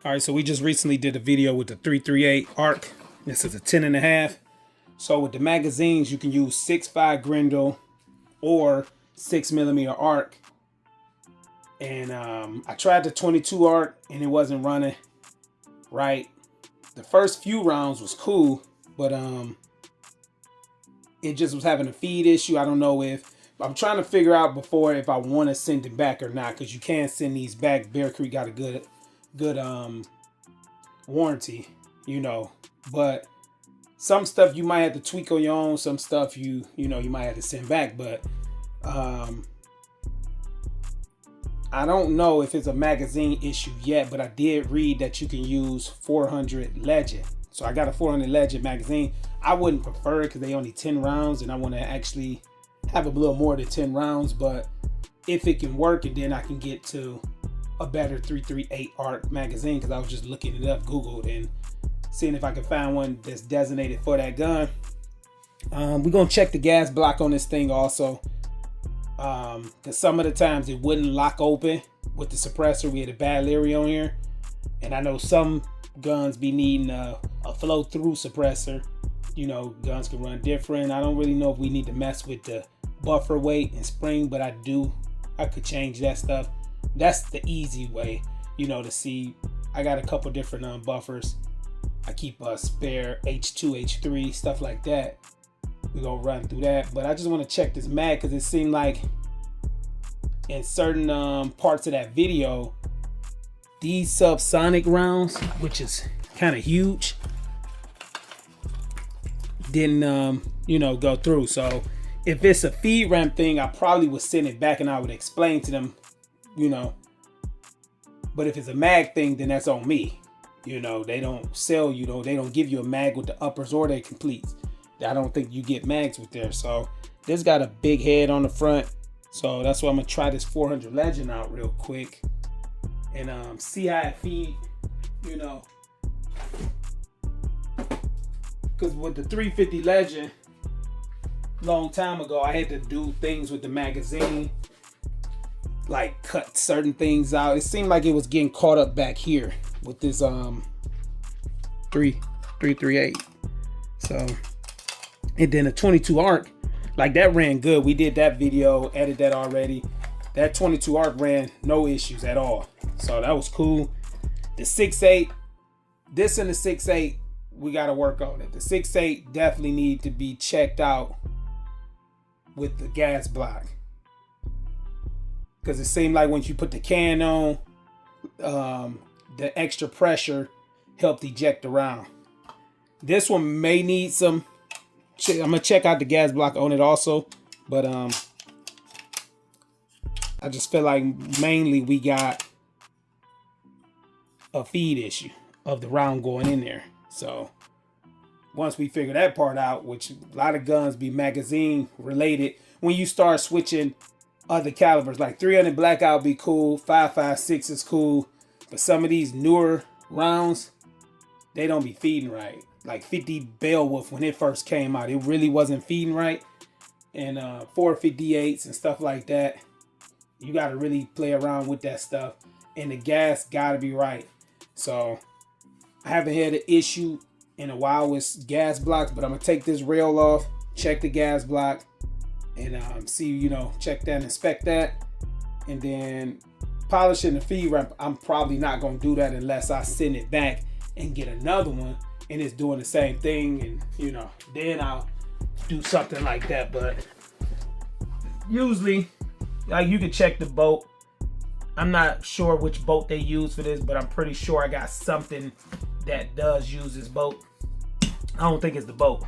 All right, so we just recently did a video with the 338 ARC. This is a 10.5. So with the magazines, you can use 6.5 Grendel or 6mm ARC. And I tried the 22 ARC and it wasn't running right. The first few rounds was cool, but it just was having a feed issue. I don't know if I'm trying to figure out before if I want to send it back or not, because you can send these back. Bear Creek got a good warranty, you know, but some stuff you might have to tweak on your own. Some stuff you might have to send back, but I don't know if it's a magazine issue yet, but I did read that you can use 400 Legend. So I got a 400 Legend magazine. I wouldn't prefer it because they only 10 rounds and I want to actually have a little more than 10 rounds, but if it can work, and then I can get to a better 338 ARC magazine, because I was just looking it up, Googled, and seeing if I can find one that's designated for that gun. We're gonna check the gas block on this thing also, because some of the times it wouldn't lock open with the suppressor. We had a bad Leary on here, and I know some guns be needing a flow through suppressor. You know, guns can run different. I don't really know if we need to mess with the buffer weight and spring, but I could change that stuff. That's the easy way, you know, to see. I got a couple different buffers. I keep a spare H2, H3, stuff like that. We're gonna run through that, but I just want to check this mag because it seemed like in certain parts of that video, these subsonic rounds, which is kind of huge, didn't go through. So if it's a FIREARM thing, I probably would send it back and I would explain to them, you know. But if it's a mag thing, then that's on me. You know, they don't sell you, though. They don't give you a mag with the uppers or their completes. I don't think you get mags with there. So this got a big head on the front. So that's why I'm gonna try this 400 Legend out real quick and see how it feed, you know. Because with the 350 Legend, long time ago, I had to do things with the magazine, like cut certain things out. It seemed like it was getting caught up back here with this 338. So, and then a 22 ARC, like that ran good. We did that video, edited that already. That 22 ARC ran no issues at all. So that was cool. The 6.8, this and the 6.8, we got to work on it. The 6.8 definitely need to be checked out with the gas block, because it seemed like when you put the can on, the extra pressure helped eject around. This one may need some. I'm gonna check out the gas block on it also, but I just feel like mainly we got a feed issue of the round going in there. So once we figure that part out, which a lot of guns be magazine related, when you start switching other calibers, like 300 Blackout be cool, 5.56 is cool, but some of these newer rounds, they don't be feeding right. Like 50 Beowulf, when it first came out, it really wasn't feeding right. And 458s and stuff like that, you got to really play around with that stuff, and the gas got to be right. So I haven't had an issue in a while with gas blocks, but I'm gonna take this rail off, check the gas block, and see, you know, check that, inspect that, and then polishing the FIREARM. I'm probably not gonna do that unless I send it back and get another one and it's doing the same thing, and you know, then I'll do something like that. But usually, like, you can check the bolt. I'm not sure which bolt they use for this, but I'm pretty sure I got something that does use this bolt. I don't think it's the bolt.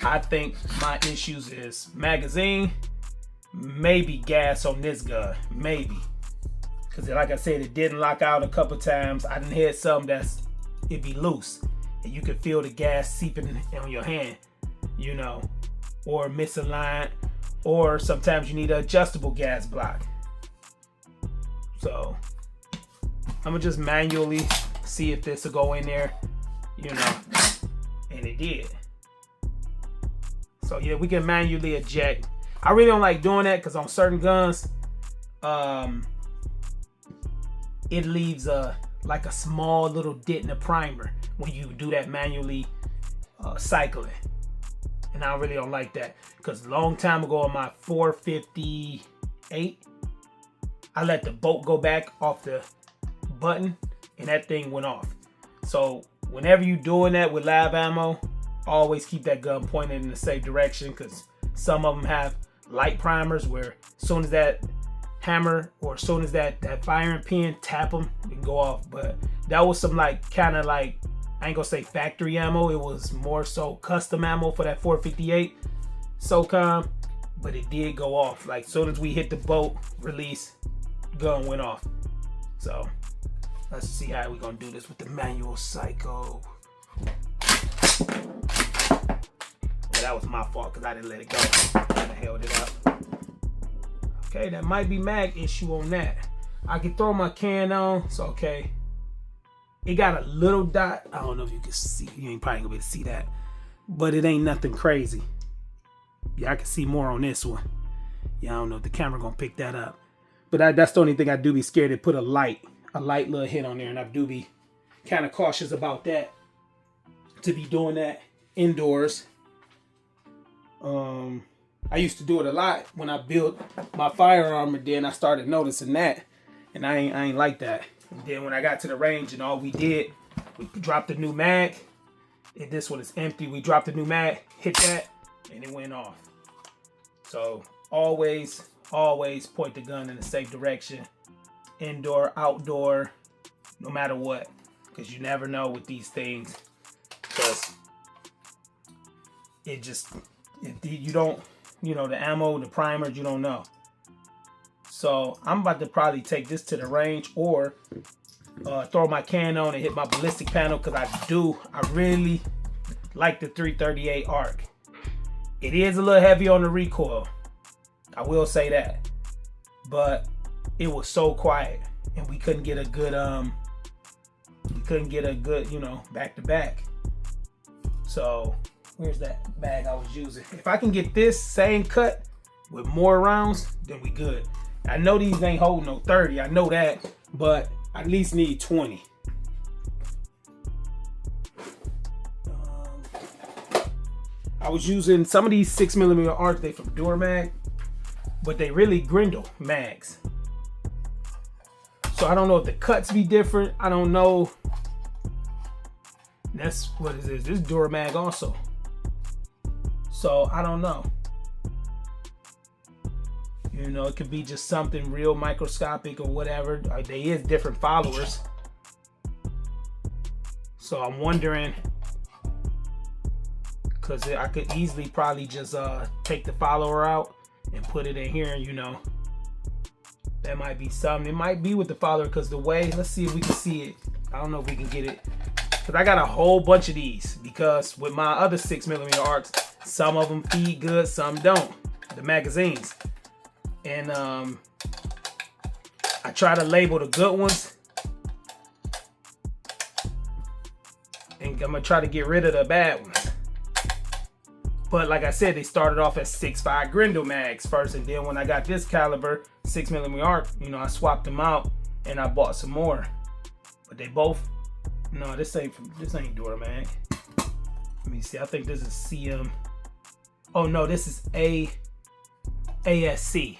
I think my issues is magazine, maybe gas on this gun, maybe. Because like I said, it didn't lock out a couple times. I done had some it'd be loose, and you could feel the gas seeping on your hand, you know, or misaligned, or sometimes you need an adjustable gas block. So I'm gonna just manually see if this will go in there, you know, and it did. So yeah, we can manually eject. I really don't like doing that because on certain guns, it leaves a like a small little dent in the primer when you do that manually cycling. And I really don't like that, because a long time ago on my 458, I let the bolt go back off the button and that thing went off. So whenever you're doing that with lab ammo, always keep that gun pointed in the safe direction, because some of them have light primers where as soon as that hammer or as soon as that firing pin tap them, it can go off. But that was some like kind of like, I ain't gonna say factory ammo, it was more so custom ammo for that 458 SOCOM, but it did go off. Like, as soon as we hit the bolt release, gun went off. So let's see how we gonna do this with the manual psycho. Well, that was my fault because I didn't let it go. I held it up. Okay, that might be mag issue on that. I can throw my can on, so okay. It got a little dot. I don't know if you can see. You ain't probably gonna be able to see that, but it ain't nothing crazy. Yeah, I can see more on this one. Yeah, I don't know if the camera gonna pick that up, but that's the only thing I do be scared to put a light little hit on there, and I do be kind of cautious about that, to be doing that indoors. I used to do it a lot when I built my firearm, and then I started noticing that, and I ain't like that. And then when I got to the range and all we did, we dropped the new mag, and this one is empty. We dropped the new mag, hit that, and it went off. So always point the gun in a safe direction, indoor, outdoor, no matter what, because you never know with these things. Because you don't, the ammo, the primers, you don't know. So I'm about to probably take this to the range, or throw my can on and hit my ballistic panel, because I really like the 338 ARC. It is a little heavy on the recoil, I will say that, but it was so quiet, and we couldn't get a good back to back. So where's that bag I was using? If I can get this same cut with more rounds, then we good. I know these ain't holding no 30, I know that, but I at least need 20. I was using some of these 6mm ARC, they from Durmag, but they really Grendel mags. So I don't know if the cuts be different. I don't know. That's what it is. This is Durmag also. So I don't know. It could be just something real microscopic or whatever. There is different followers. So I'm wondering, because I could easily probably just take the follower out and put it in here, that might be something. It might be with the follower, because the way, let's see if we can see it. I don't know if we can get it, because I got a whole bunch of these, because with my other 6mm ARCs, some of them feed good, some don't, the magazines. And I try to label the good ones, and I'm gonna try to get rid of the bad ones. But like I said, they started off as 6.5 Grendel mags first, and then when I got this caliber 6mm ARC, I swapped them out and I bought some more. But they both, no, this ain't Durmag. Let me see. I think this is CM. Oh no, this is ASC.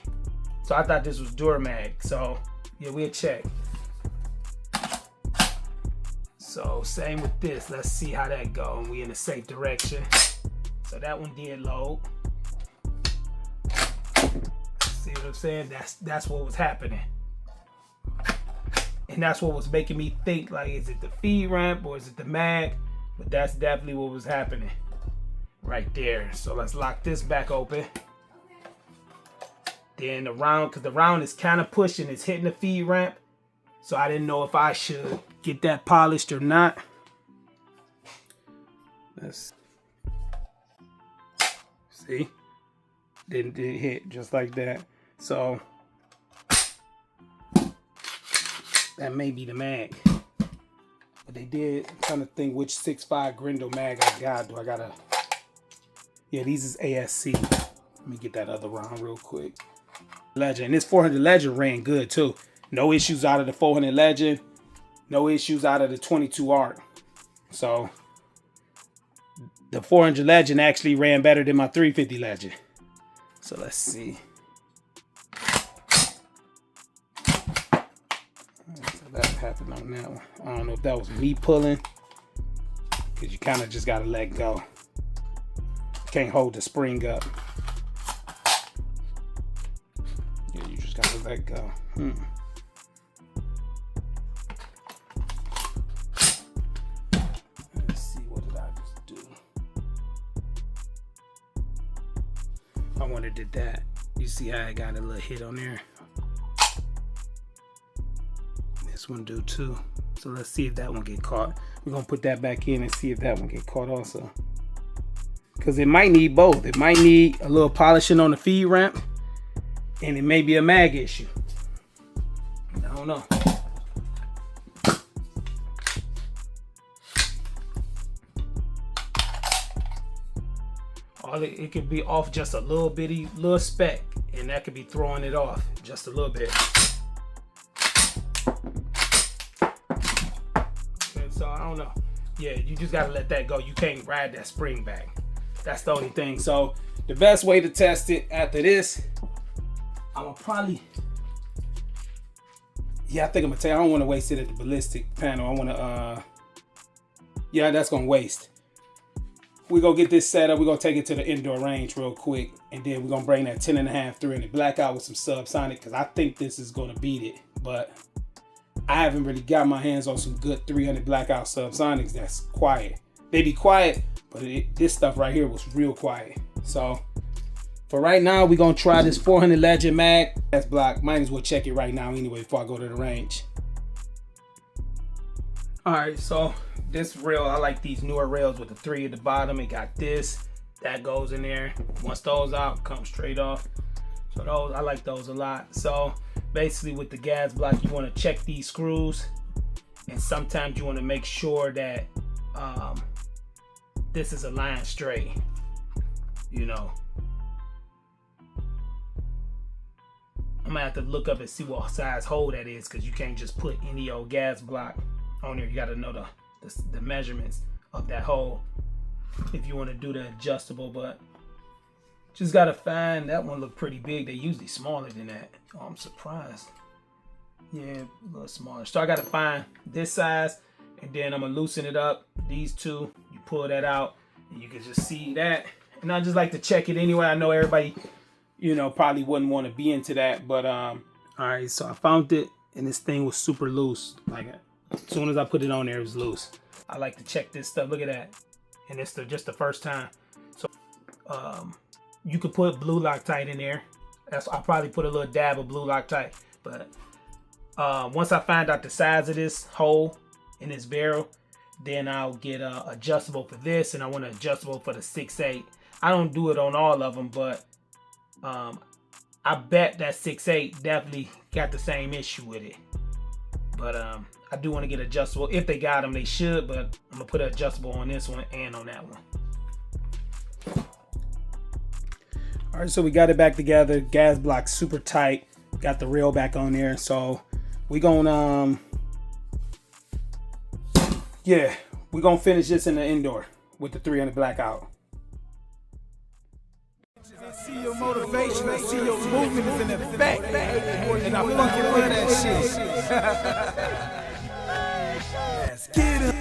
So I thought this was Durmag. So yeah, we'll check. So same with this. Let's see how that go. We in a safe direction. So that one did load. See what I'm saying? That's what was happening. And that's what was making me think, like, is it the feed ramp or is it the mag? But that's definitely what was happening right there. So let's lock this back open. Then the round, because the round is kind of pushing, it's hitting the feed ramp. So I didn't know if I should get that polished or not. Let's see. Didn't hit just like that. So that may be the mag. But they did. I'm trying to think which 6.5 Grendel mag I got. Do I gotta? Yeah, these is ASC. Let me get that other round real quick. Legend. And this 400 Legend ran good too. No issues out of the 400 Legend. No issues out of the 22 arc. So the 400 Legend actually ran better than my 350 Legend. So let's see. So that happened on that one. I don't know if that was me pulling, because you kind of just got to let go. Can't hold the spring up. Yeah, you just got to let go. Let's see, what did I just do? I wonder did that. You see how I got a little hit on there? This one do too. So let's see if that one get caught. We're gonna put that back in and see if that one get caught also. Because it might need both. It might need a little polishing on the feed ramp, and it may be a mag issue. I don't know. It could be off just a little bitty, little speck, and that could be throwing it off just a little bit. And so I don't know. Yeah, you just gotta let that go. You can't ride that spring back. That's the only thing. So the best way to test it after this, I'm gonna probably, yeah, I think I'm gonna tell you, I don't want to waste it at the ballistic panel. I want to, yeah, that's gonna waste. We're gonna get this set up. We're gonna take it to the indoor range real quick, and then we're gonna bring that 10.5 300 blackout with some subsonic, because I think this is gonna beat it. But I haven't really got my hands on some good 300 blackout subsonics that's quiet. They be quiet, but this stuff right here was real quiet. So for right now, we're gonna try this 400 Legend mag. That's block. Might as well check it right now anyway before I go to the range. All right, so this rail, I like these newer rails with the 3 at the bottom. It got this, that goes in there. Once those out, come straight off. So those, I like those a lot. So basically with the gas block, you wanna check these screws, and sometimes you wanna make sure that this is aligned straight, you know. I'm gonna have to look up and see what size hole that is, because you can't just put any old gas block on there. You got to know the measurements of that hole if you want to do the adjustable. But just got to find, that one look pretty big. They usually smaller than that. Oh, I'm surprised. Yeah, a little smaller. So I got to find this size, and then I'm gonna loosen it up. These two, you pull that out and you can just see that. And I just like to check it anyway. I know everybody, you know, probably wouldn't want to be into that, but all right, so I found it, and this thing was super loose. Like, as soon as I put it on there, it was loose. I like to check this stuff. Look at that. And it's just the first time. So you could put blue Loctite in there. I'll probably put a little dab of blue Loctite. But once I find out the size of this hole in this barrel, then I'll get adjustable for this, and I want an adjustable for the 6.8. I don't do it on all of them, but I bet that 6.8 definitely got the same issue with it. But I do want to get adjustable. If they got them, they should, but I'm gonna put an adjustable on this one and on that one. All right, so we got it back together. Gas block super tight. Got the rail back on there. So we gonna yeah, we're gonna finish this in the indoor with the 300 blackout. See your motivation, I see your movement is in effect, and I fucking love that shit. Let's get it.